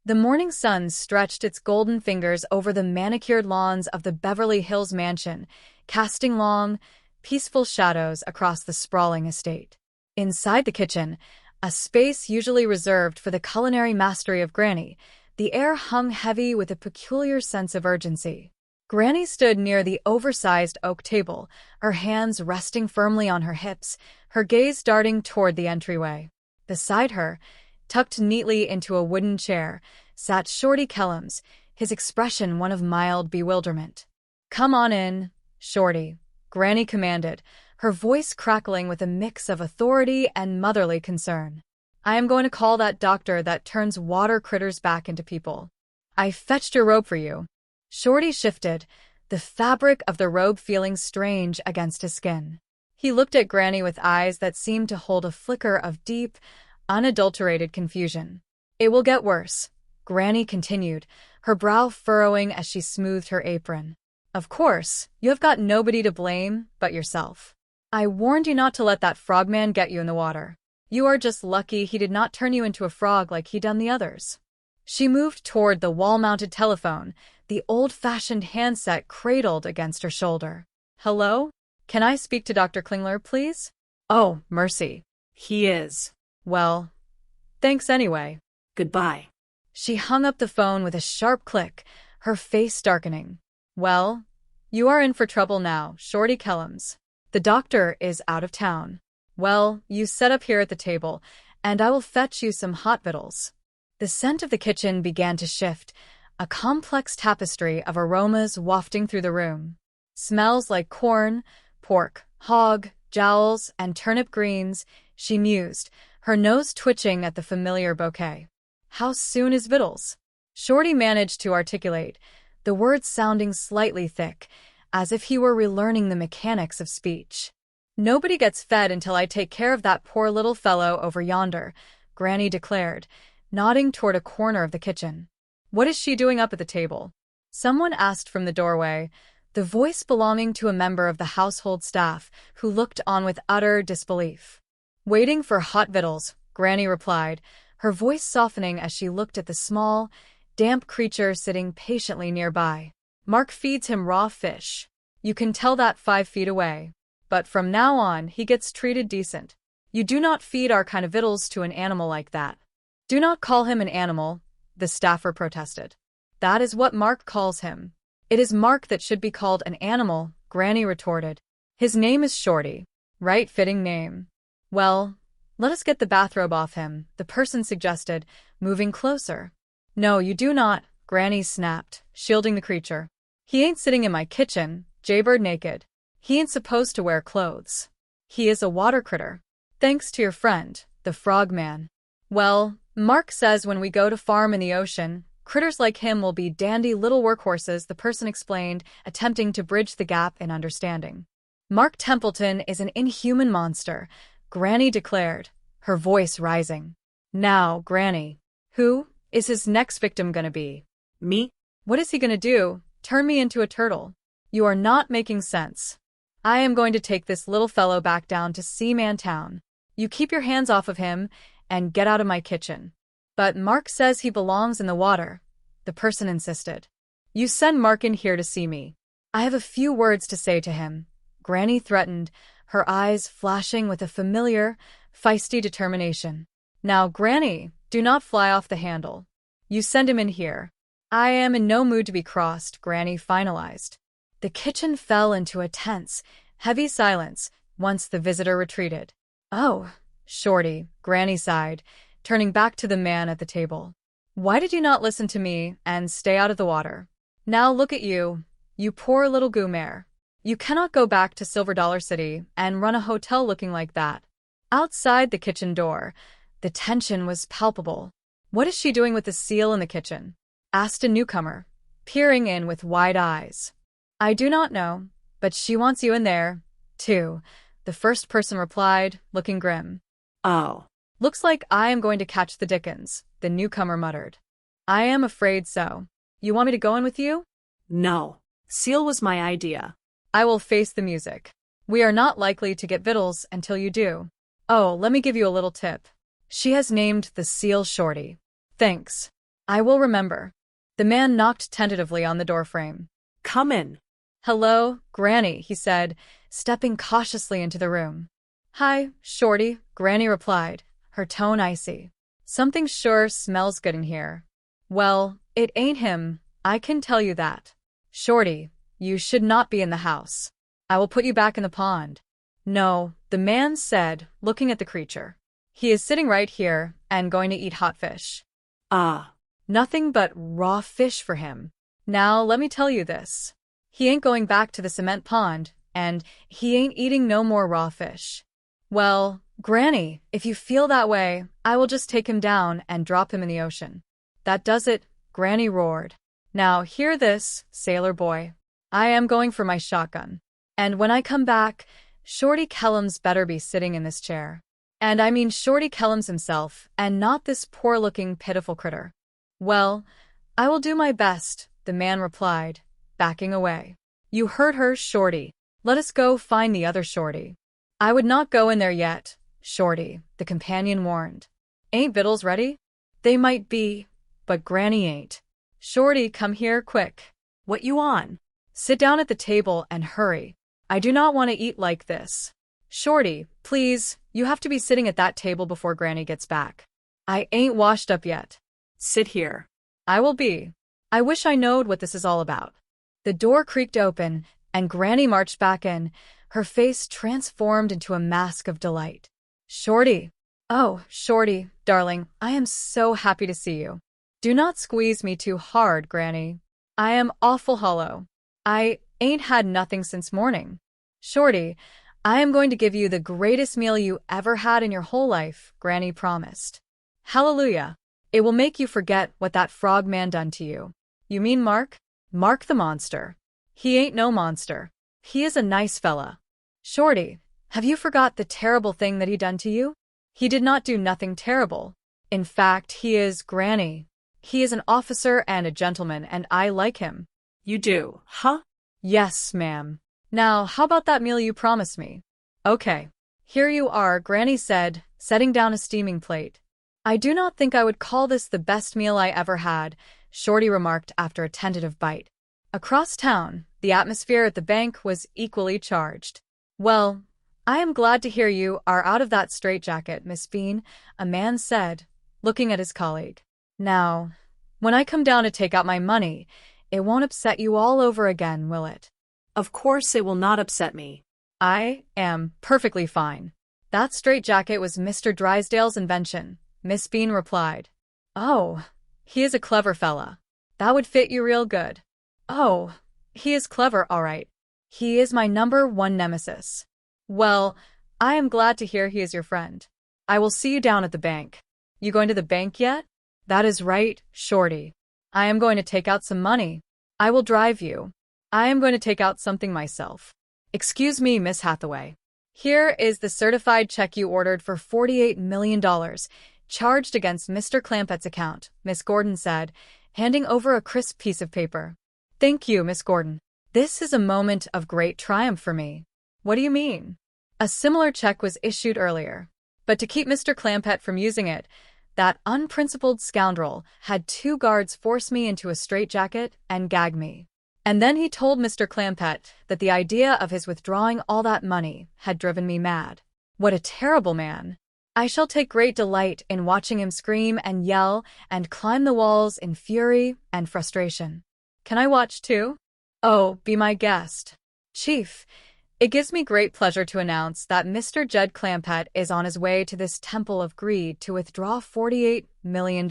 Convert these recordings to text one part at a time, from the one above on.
The morning sun stretched its golden fingers over the manicured lawns of the Beverly Hills mansion, casting long, peaceful shadows across the sprawling estate. Inside the kitchen, a space usually reserved for the culinary mastery of Granny, the air hung heavy with a peculiar sense of urgency. Granny stood near the oversized oak table, her hands resting firmly on her hips, her gaze darting toward the entryway. Beside her, tucked neatly into a wooden chair, sat Shorty Kellums, his expression one of mild bewilderment. "Come on in, Shorty," Granny commanded, her voice crackling with a mix of authority and motherly concern. "I am going to call that doctor that turns water critters back into people. I fetched your robe for you." Shorty shifted, the fabric of the robe feeling strange against his skin. He looked at Granny with eyes that seemed to hold a flicker of deep, unadulterated confusion. "It will get worse," Granny continued, her brow furrowing as she smoothed her apron. "Of course, you have got nobody to blame but yourself. I warned you not to let that frogman get you in the water. You are just lucky he did not turn you into a frog like he done the others." She moved toward the wall-mounted telephone, the old-fashioned handset cradled against her shoulder. "Hello? Can I speak to Dr. Klingler, please?" "Oh, mercy. He is." "Well, thanks anyway." "Goodbye." She hung up the phone with a sharp click, her face darkening. "Well, you are in for trouble now, Shorty Kellums. The doctor is out of town. Well, you set up here at the table, and I will fetch you some hot victuals." The scent of the kitchen began to shift, a complex tapestry of aromas wafting through the room. Smells like corn, pork, hog, jowls, and turnip greens, she mused, her nose twitching at the familiar bouquet. "How soon is victuals?" Shorty managed to articulate, the words sounding slightly thick, as if he were relearning the mechanics of speech. "Nobody gets fed until I take care of that poor little fellow over yonder," Granny declared, nodding toward a corner of the kitchen. "What is she doing up at the table?" Someone asked from the doorway, the voice belonging to a member of the household staff, who looked on with utter disbelief. "Waiting for hot victuals," Granny replied, her voice softening as she looked at the small, damp creature sitting patiently nearby. "Mark feeds him raw fish. You can tell that 5 feet away. But from now on he gets treated decent. You do not feed our kind of victuals to an animal like that." "Do not call him an animal," the staffer protested. "That is what Mark calls him." "It is Mark that should be called an animal," Granny retorted. "His name is Shorty. Right fitting name." "Well, let us get the bathrobe off him," the person suggested, moving closer. "No, you do not," Granny snapped, shielding the creature. "He ain't sitting in my kitchen, jaybird naked. He ain't supposed to wear clothes. He is a water critter. Thanks to your friend, the frogman. Well, Mark says when we go to farm in the ocean, critters like him will be dandy little workhorses," the person explained, attempting to bridge the gap in understanding. "Mark Templeton is an inhuman monster," Granny declared, her voice rising. "Now, Granny, who is his next victim gonna be?" "Me?" "What is he gonna do? Turn me into a turtle?" "You are not making sense. I am going to take this little fellow back down to Seaman Town. You keep your hands off of him and get out of my kitchen." "But Mark says he belongs in the water," the person insisted. "You send Mark in here to see me. I have a few words to say to him," Granny threatened, her eyes flashing with a familiar, feisty determination. "Now, Granny, do not fly off the handle. You send him in here." "I am in no mood to be crossed," Granny finalized. The kitchen fell into a tense, heavy silence once the visitor retreated. "Oh, Shorty," Granny sighed, turning back to the man at the table. "Why did you not listen to me and stay out of the water? Now look at you, you poor little goomare. You cannot go back to Silver Dollar City and run a hotel looking like that." Outside the kitchen door, the tension was palpable. "What is she doing with the seal in the kitchen?" asked a newcomer, peering in with wide eyes. "I do not know, but she wants you in there, too," the first person replied, looking grim. "Oh. "Looks like I am going to catch the dickens," the newcomer muttered. "I am afraid so. You want me to go in with you?" "No. Seal was my idea." "I will face the music. We are not likely to get victuals until you do. Oh, let me give you a little tip. She has named the seal Shorty." "Thanks. I will remember. The man knocked tentatively on the doorframe. Come in. Hello, Granny, he said, stepping cautiously into the room. Hi, Shorty, Granny replied, her tone icy. Something sure smells good in here. Well, it ain't him, I can tell you that. Shorty, you should not be in the house. I will put you back in the pond. No, the man said, looking at the creature. He is sitting right here and going to eat hot fish. Ah. Nothing but raw fish for him. Now, let me tell you this. He ain't going back to the cement pond, and he ain't eating no more raw fish. Well, Granny, if you feel that way, I will just take him down and drop him in the ocean. That does it, Granny roared. Now, hear this, sailor boy. I am going for my shotgun. And when I come back, Shorty Kellums better be sitting in this chair. And I mean Shorty Kellums himself, and not this poor-looking, pitiful critter. Well, I will do my best, the man replied, backing away. You heard her, Shorty. Let us go find the other Shorty. I would not go in there yet, Shorty, the companion warned. Ain't victuals ready? They might be, but Granny ain't. Shorty, come here, quick. What you on? Sit down at the table and hurry. I do not want to eat like this. Shorty, please, you have to be sitting at that table before Granny gets back. I ain't washed up yet. Sit here. I will be. I wish I knowed what this is all about. The door creaked open, and Granny marched back in, her face transformed into a mask of delight. Shorty. Oh, Shorty, darling, I am so happy to see you. Do not squeeze me too hard, Granny. I am awful hollow. I ain't had nothing since morning. Shorty, I am going to give you the greatest meal you ever had in your whole life, Granny promised. Hallelujah. It will make you forget what that frog man done to you. You mean Mark? Mark the monster. He ain't no monster. He is a nice fella. Shorty, have you forgot the terrible thing that he done to you? He did not do nothing terrible. In fact, he is Granny. He is an officer and a gentleman, and I like him. You do, huh? Yes, ma'am. Now, how about that meal you promised me? Okay. Here you are, Granny said, setting down a steaming plate. I do not think I would call this the best meal I ever had, Shorty remarked after a tentative bite. Across town, the atmosphere at the bank was equally charged. Well, I am glad to hear you are out of that straitjacket, Miss Bean, a man said, looking at his colleague. Now, when I come down to take out my money, it won't upset you all over again, will it? Of course it will not upset me. I am perfectly fine. That straitjacket was Mr. Drysdale's invention, Miss Bean replied. Oh, he is a clever fella. That would fit you real good. Oh, he is clever, all right. He is my #1 nemesis. Well, I am glad to hear he is your friend. I will see you down at the bank. You going to the bank yet? That is right, Shorty. I am going to take out some money. I will drive you. I am going to take out something myself. Excuse me, Miss Hathaway. Here is the certified check you ordered for $48 million, charged against Mr. Clampett's account, Miss Gordon said, handing over a crisp piece of paper. Thank you, Miss Gordon. This is a moment of great triumph for me. What do you mean? A similar check was issued earlier. But to keep Mr. Clampett from using it, that unprincipled scoundrel had 2 guards force me into a straitjacket and gag me. And then he told Mr. Clampett that the idea of his withdrawing all that money had driven me mad. What a terrible man! I shall take great delight in watching him scream and yell and climb the walls in fury and frustration. Can I watch too? Oh, be my guest. Chief, it gives me great pleasure to announce that Mr. Jed Clampett is on his way to this temple of greed to withdraw $48 million.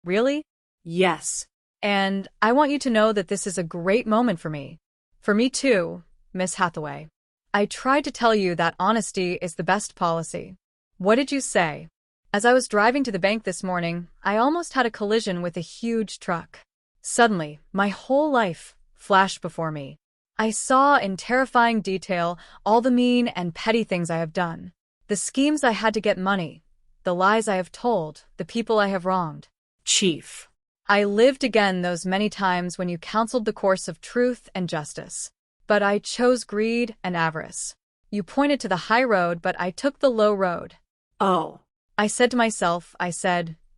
Really? Yes. And I want you to know that this is a great moment for me. For me too, Miss Hathaway. I tried to tell you that honesty is the best policy. What did you say? As I was driving to the bank this morning, I almost had a collision with a huge truck. Suddenly, my whole life flashed before me. I saw in terrifying detail all the mean and petty things I have done, the schemes I had to get money, the lies I have told, the people I have wronged. Chief. I lived again those many times when you counseled the course of truth and justice. But I chose greed and avarice. You pointed to the high road, but I took the low road. Oh. I said to myself,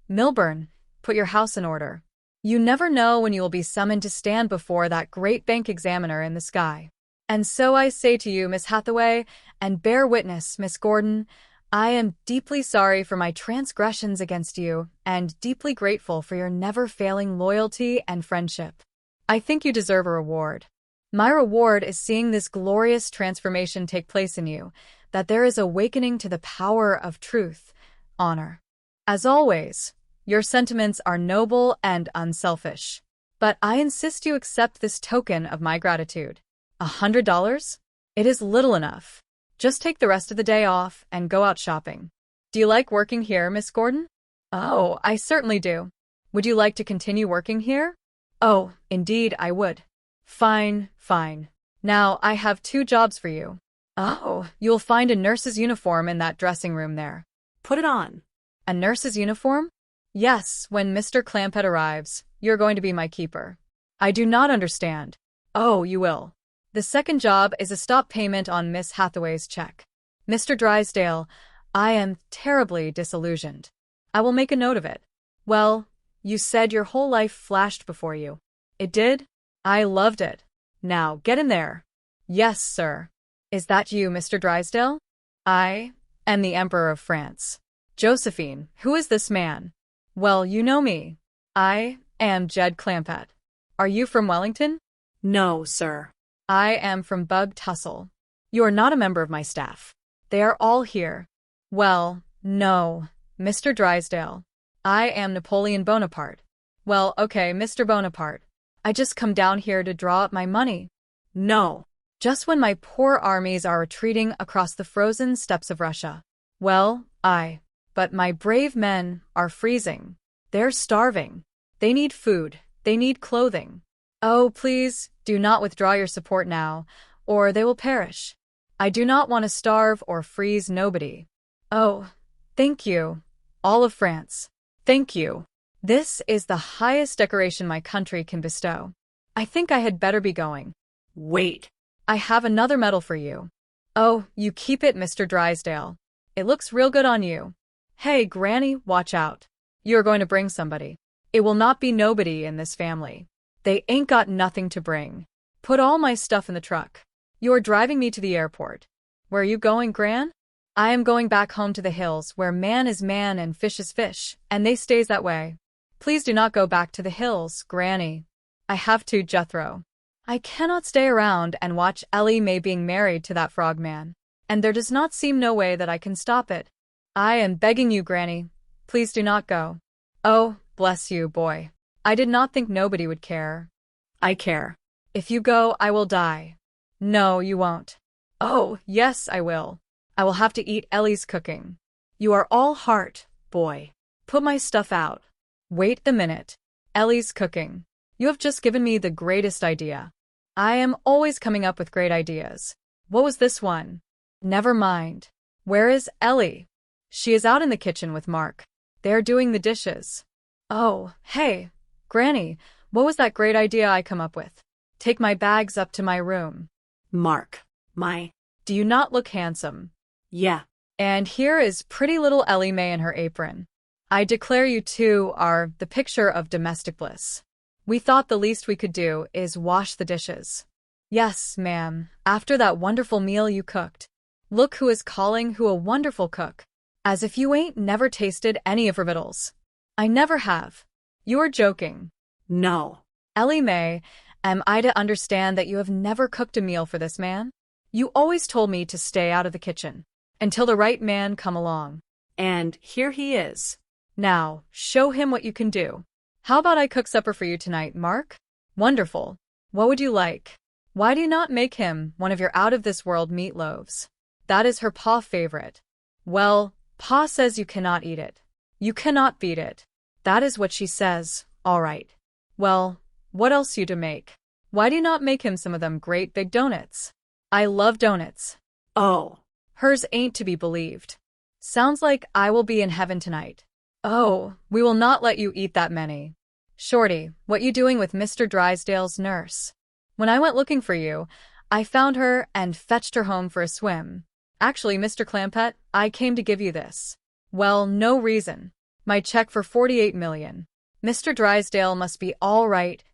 Milburn, put your house in order. You never know when you will be summoned to stand before that great bank examiner in the sky. And so I say to you, Miss Hathaway, and bear witness, Miss Gordon, I am deeply sorry for my transgressions against you, and deeply grateful for your never-failing loyalty and friendship. I think you deserve a reward. My reward is seeing this glorious transformation take place in you, that there is awakening to the power of truth, honor. As always, your sentiments are noble and unselfish. But I insist you accept this token of my gratitude. $100? It is little enough. Just take the rest of the day off and go out shopping. Do you like working here, Miss Gordon? Oh, I certainly do. Would you like to continue working here? Oh, indeed I would. Fine, fine. Now, I have 2 jobs for you. Oh, you'll find a nurse's uniform in that dressing room there. Put it on. A nurse's uniform? Yes, when Mr. Clampett arrives, you're going to be my keeper. I do not understand. Oh, you will. The second job is a stop payment on Miss Hathaway's check. Mr. Drysdale, I am terribly disillusioned. I will make a note of it. Well, you said your whole life flashed before you. It did? I loved it. Now, get in there. Yes, sir. Is that you, Mr. Drysdale? I am the Emperor of France. Josephine, who is this man? Well, you know me. I am Jed Clampett. Are you from Wellington? No, sir. I am from Bug Tussle. You are not a member of my staff. They are all here. Well, no, Mr. Drysdale. I am Napoleon Bonaparte. Well, okay, Mr. Bonaparte. I just come down here to draw up my money. No. Just when my poor armies are retreating across the frozen steppes of Russia. Well, but my brave men are freezing. They're starving. They need food. They need clothing. Oh, please, do not withdraw your support now, or they will perish. I do not want to starve or freeze nobody. Oh, thank you. All of France. Thank you. This is the highest decoration my country can bestow. I think I had better be going. Wait. I have another medal for you. Oh, you keep it, Mr. Drysdale. It looks real good on you. Hey, Granny, watch out. You're going to bring somebody. It will not be nobody in this family. They ain't got nothing to bring. Put all my stuff in the truck. You're driving me to the airport. Where are you going, Gran? I am going back home to the hills where man is man and fish is fish, and they stays that way. Please do not go back to the hills, Granny. I have to, Jethro. I cannot stay around and watch Ellie Mae being married to that frogman, and there does not seem no way that I can stop it. I am begging you, Granny. Please do not go. Oh, bless you, boy. I did not think nobody would care. I care. If you go, I will die. No, you won't. Oh, yes, I will. I will have to eat Ellie's cooking. You are all heart, boy. Put my stuff out. Wait a minute. Ellie's cooking. You have just given me the greatest idea. I am always coming up with great ideas. What was this one? Never mind. Where is Ellie? She is out in the kitchen with Mark. They are doing the dishes. Oh, hey, Granny, what was that great idea I come up with? Take my bags up to my room. Mark, Do you not look handsome? Yeah. And here is pretty little Ellie Mae in her apron. I declare you two are the picture of domestic bliss. We thought the least we could do is wash the dishes. Yes, ma'am, after that wonderful meal you cooked. Look who is calling who a wonderful cook. As if you ain't never tasted any of her victuals. I never have. You are joking. No. Ellie Mae, am I to understand that you have never cooked a meal for this man? You always told me to stay out of the kitchen. Until the right man come along. And here he is. Now, show him what you can do. How about I cook supper for you tonight, Mark? Wonderful. What would you like? Why do you not make him one of your out-of-this-world meatloaves? That is her pa's favorite. Well, Pa says you cannot eat it. You cannot beat it. That is what she says, all right. Well, what else you to make? Why do you not make him some of them great big donuts? I love donuts. Oh. Hers ain't to be believed. Sounds like I will be in heaven tonight. Oh, we will not let you eat that many. Shorty, what you doing with Mr. Drysdale's nurse? When I went looking for you, I found her and fetched her home for a swim. Actually, Mr. Clampett, I came to give you this. Well, no reason. My check for $48 million. Mr. Drysdale must be all right,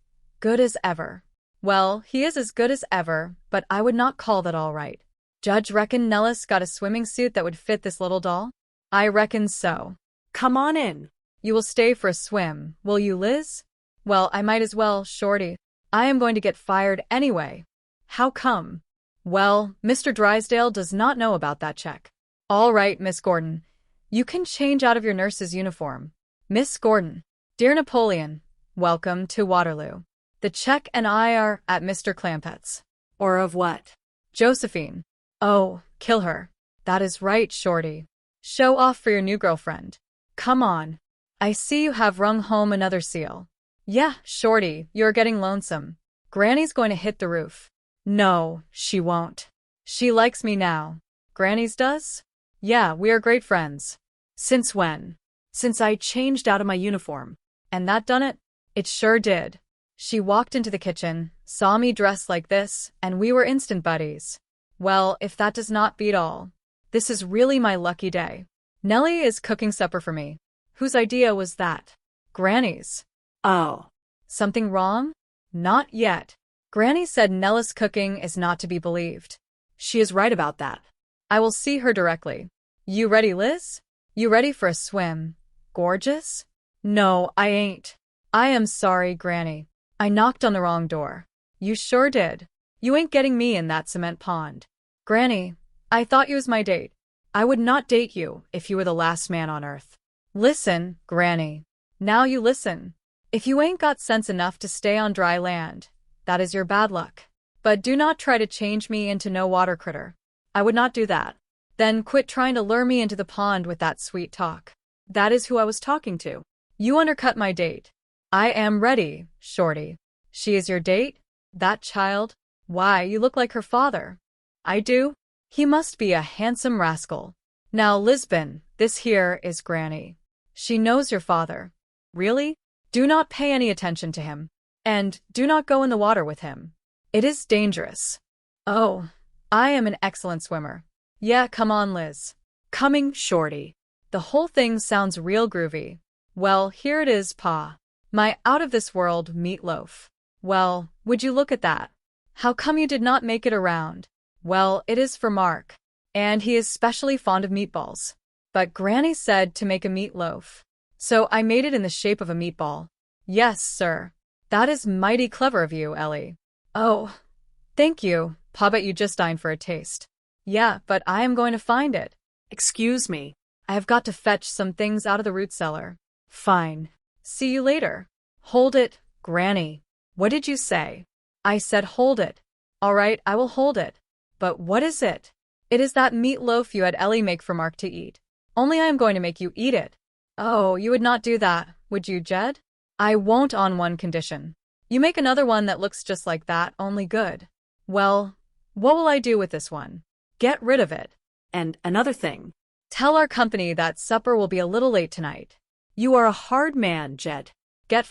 good as ever. Well, he is as good as ever, but I would not call that all right. Judge, reckon Nellis got a swimming suit that would fit this little doll? I reckon so. Come on in. You will stay for a swim, will you, Liz? Well, I might as well, Shorty. I am going to get fired anyway. How come? Well, Mr. Drysdale does not know about that check. All right, Miss Gordon. You can change out of your nurse's uniform. Miss Gordon. Dear Napoleon, welcome to Waterloo. The check and I are at Mr. Clampet's. Or of what? Josephine. Oh, kill her. That is right, Shorty. Show off for your new girlfriend. Come on. I see you have wrung home another seal. Yeah, Shorty, you're getting lonesome. Granny's going to hit the roof. No, she won't. She likes me now. Granny's does? Yeah, we are great friends. Since when? Since I changed out of my uniform. And that done it? It sure did. She walked into the kitchen, saw me dressed like this, and we were instant buddies. Well, if that does not beat all. This is really my lucky day. Nellie is cooking supper for me. Whose idea was that? Granny's. Oh. Something wrong? Not yet. Granny said Nellis cooking is not to be believed. She is right about that. I will see her directly. You ready, Liz? You ready for a swim? Gorgeous? No, I ain't. I am sorry, Granny. I knocked on the wrong door. You sure did. You ain't getting me in that cement pond. Granny, I thought you was my date. I would not date you if you were the last man on earth. Listen, Granny. Now you listen. If you ain't got sense enough to stay on dry land, that is your bad luck. But do not try to change me into no water critter. I would not do that. Then quit trying to lure me into the pond with that sweet talk. That is who I was talking to. You undercut my date. I am ready, Shorty. She is your date? That child? Why, you look like her father. I do? He must be a handsome rascal. Now, Lisbon, this here is Granny. She knows your father. Really? Do not pay any attention to him. And do not go in the water with him. It is dangerous. Oh, I am an excellent swimmer. Yeah, come on, Liz. Coming, Shorty. The whole thing sounds real groovy. Well, here it is, Pa. My out-of-this-world meatloaf. Well, would you look at that? How come you did not make it around? Well, it is for Mark. And he is specially fond of meatballs. But Granny said to make a meatloaf. So I made it in the shape of a meatball. Yes, sir. That is mighty clever of you, Ellie. Oh, thank you, Pa, bet you just dined for a taste. Yeah, but I am going to find it. Excuse me. I have got to fetch some things out of the root cellar. Fine. See you later. Hold it, Granny. What did you say? I said hold it. All right, I will hold it. But what is it? It is that meatloaf you had Ellie make for Mark to eat. Only I am going to make you eat it. Oh, you would not do that, would you, Jed? I won't on one condition. You make another one that looks just like that, only good. Well, what will I do with this one? Get rid of it. And another thing. Tell our company that supper will be a little late tonight. You are a hard man, Jed. Get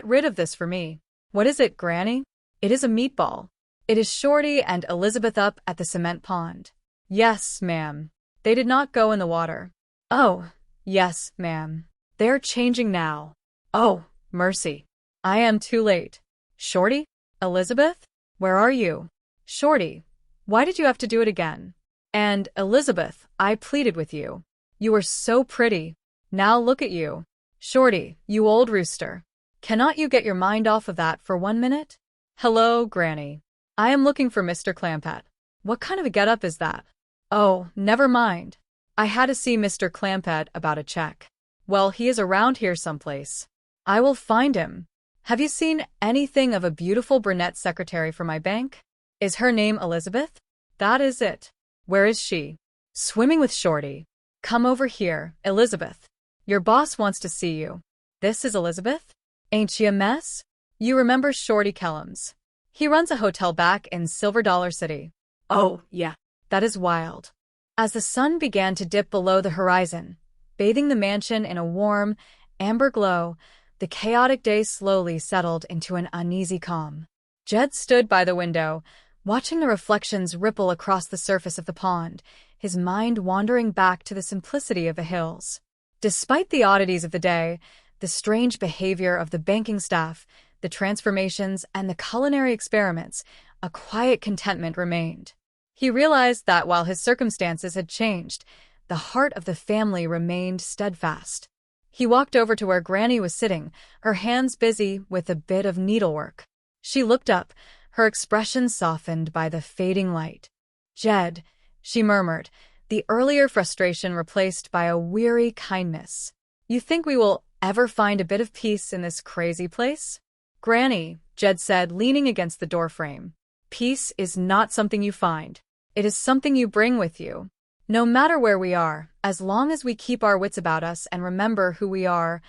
rid of this for me. What is it, Granny? It is a meatball. It is Shorty and Elizabeth up at the cement pond. Yes, ma'am. They did not go in the water. Oh, yes, ma'am. They're changing now. Oh, mercy. I am too late. Shorty? Elizabeth? Where are you? Shorty, why did you have to do it again? And, Elizabeth, I pleaded with you. You were so pretty. Now look at you. Shorty, you old rooster. Cannot you get your mind off of that for 1 minute? Hello, Granny. I am looking for Mr. Clampett. What kind of a get-up is that? Oh, never mind. I had to see Mr. Clampett about a check. Well, he is around here someplace. I will find him. Have you seen anything of a beautiful brunette secretary for my bank? Is her name Elizabeth? That is it. Where is she? Swimming with Shorty. Come over here, Elizabeth. Your boss wants to see you. This is Elizabeth? Ain't she a mess? You remember Shorty Kellums. He runs a hotel back in Silver Dollar City. Oh, yeah. That is wild. As the sun began to dip below the horizon, bathing the mansion in a warm, amber glow, the chaotic day slowly settled into an uneasy calm. Jed stood by the window, watching the reflections ripple across the surface of the pond, his mind wandering back to the simplicity of the hills. Despite the oddities of the day, the strange behavior of the banking staff, the transformations, and the culinary experiments, a quiet contentment remained. He realized that while his circumstances had changed, the heart of the family remained steadfast. He walked over to where Granny was sitting, her hands busy with a bit of needlework. She looked up, her expression softened by the fading light. "Jed," she murmured, the earlier frustration replaced by a weary kindness. "You think we will ever find a bit of peace in this crazy place?" "Granny," Jed said, leaning against the doorframe, "peace is not something you find. It is something you bring with you. No matter where we are, as long as we keep our wits about us and remember who we are,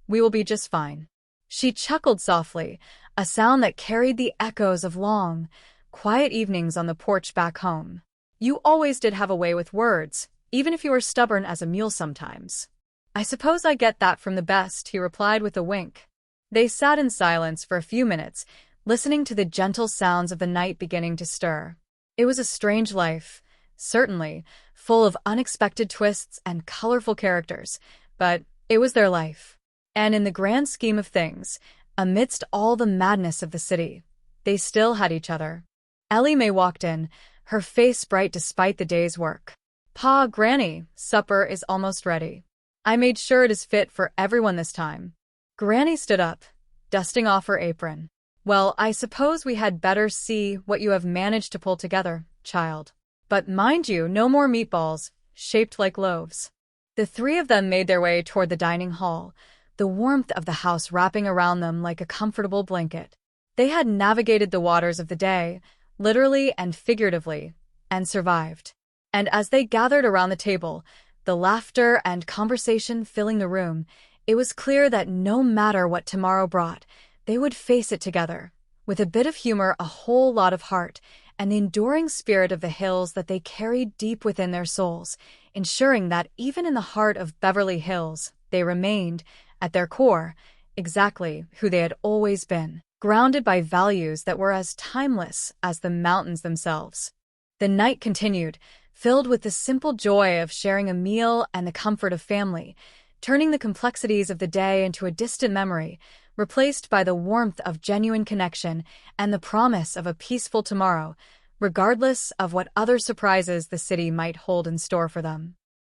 we will be just fine." She chuckled softly, a sound that carried the echoes of long, quiet evenings on the porch back home. "You always did have a way with words, even if you were stubborn as a mule sometimes." "I suppose I get that from the best," he replied with a wink. They sat in silence for a few minutes, listening to the gentle sounds of the night beginning to stir. It was a strange life, certainly, full of unexpected twists and colorful characters, but it was their life. And in the grand scheme of things, amidst all the madness of the city, they still had each other. Ellie Mae walked in, her face bright despite the day's work. "Pa, Granny, supper is almost ready. I made sure it is fit for everyone this time." Granny stood up, dusting off her apron. "Well, I suppose we had better see what you have managed to pull together, child. But mind you, no more meatballs, shaped like loaves." The three of them made their way toward the dining hall, the warmth of the house wrapping around them like a comfortable blanket. They had navigated the waters of the day, literally and figuratively, and survived. And as they gathered around the table, the laughter and conversation filling the room, it was clear that no matter what tomorrow brought, they would face it together, with a bit of humor, a whole lot of heart, and the enduring spirit of the hills that they carried deep within their souls, ensuring that even in the heart of Beverly Hills, they remained, at their core, exactly who they had always been, grounded by values that were as timeless as the mountains themselves. The night continued, filled with the simple joy of sharing a meal and the comfort of family, turning the complexities of the day into a distant memory, replaced by the warmth of genuine connection and the promise of a peaceful tomorrow, regardless of what other surprises the city might hold in store for them.